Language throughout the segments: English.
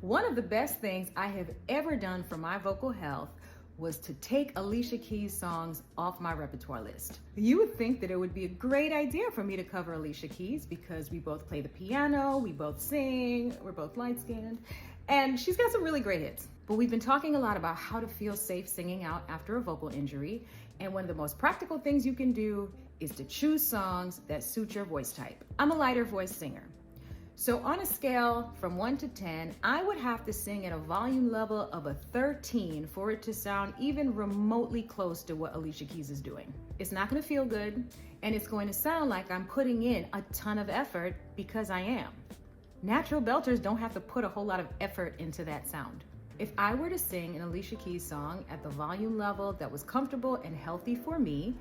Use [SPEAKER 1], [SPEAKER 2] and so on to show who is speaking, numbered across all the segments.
[SPEAKER 1] One of the best things I have ever done for my vocal health was to take Alicia Keys songs off my repertoire list. You would think that it would be a great idea for me to cover Alicia Keys because we both play the piano, we both sing, we're both light-skinned, and she's got some really great hits. But we've been talking a lot about how to feel safe singing out after a vocal injury, and one of the most practical things you can do is to choose songs that suit your voice type. I'm a lighter voice singer. So on a scale from 1 to 10, I would have to sing at a volume level of a 13 for it to sound even remotely close to what Alicia Keys is doing. It's not gonna feel good, and it's going to sound like I'm putting in a ton of effort because I am. Natural belters don't have to put a whole lot of effort into that sound. If I were to sing an Alicia Keys song at the volume level that was comfortable and healthy for me,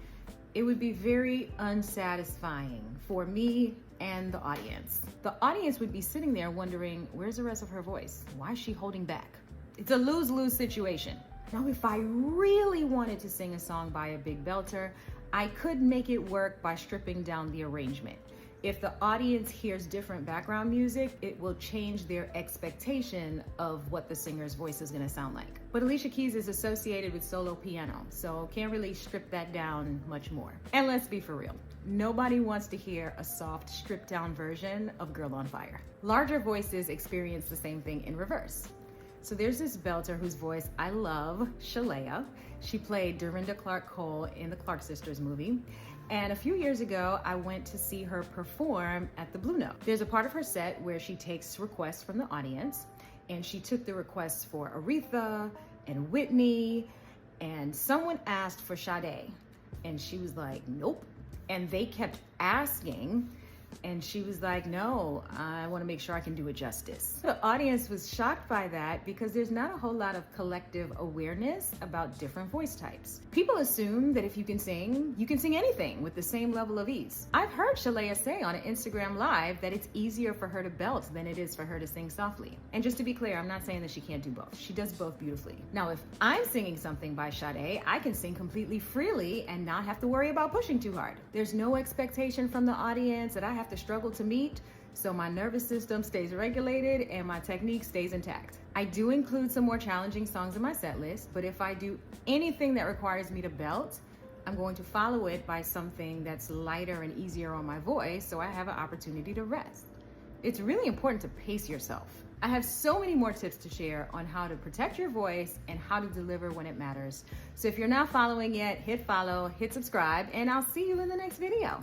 [SPEAKER 1] it would be very unsatisfying for me and the audience. The audience would be sitting there wondering, where's the rest of her voice? Why is she holding back? It's a lose-lose situation. Now, if I really wanted to sing a song by a big belter, I could make it work by stripping down the arrangement. If the audience hears different background music, it will change their expectation of what the singer's voice is gonna sound like. But Alicia Keys is associated with solo piano, so can't really strip that down much more. And let's be for real, nobody wants to hear a soft, stripped down version of Girl on Fire. Larger voices experience the same thing in reverse. So there's this belter whose voice I love, Shalea. She played Dorinda Clark Cole in the Clark Sisters movie. And a few years ago, I went to see her perform at the Blue Note. There's a part of her set where she takes requests from the audience, and she took the requests for Aretha and Whitney, and someone asked for Sade, and she was like, nope. And they kept asking, and she was like, no, I want to make sure I can do it justice. The audience was shocked by that because there's not a whole lot of collective awareness about different voice types. People assume that if you can sing anything with the same level of ease. I've heard Shalea say on an Instagram Live that it's easier for her to belt than it is for her to sing softly. And just to be clear, I'm not saying that she can't do both. She does both beautifully. Now, if I'm singing something by Sade, I can sing completely freely and not have to worry about pushing too hard. There's no expectation from the audience that I have to struggle to meet, so my nervous system stays regulated and my technique stays intact. I do include some more challenging songs in my set list, but if I do anything that requires me to belt, I'm going to follow it by something that's lighter and easier on my voice so I have an opportunity to rest. It's really important to pace yourself. I have so many more tips to share on how to protect your voice and how to deliver when it matters. So if you're not following yet, hit follow, hit subscribe, and I'll see you in the next video.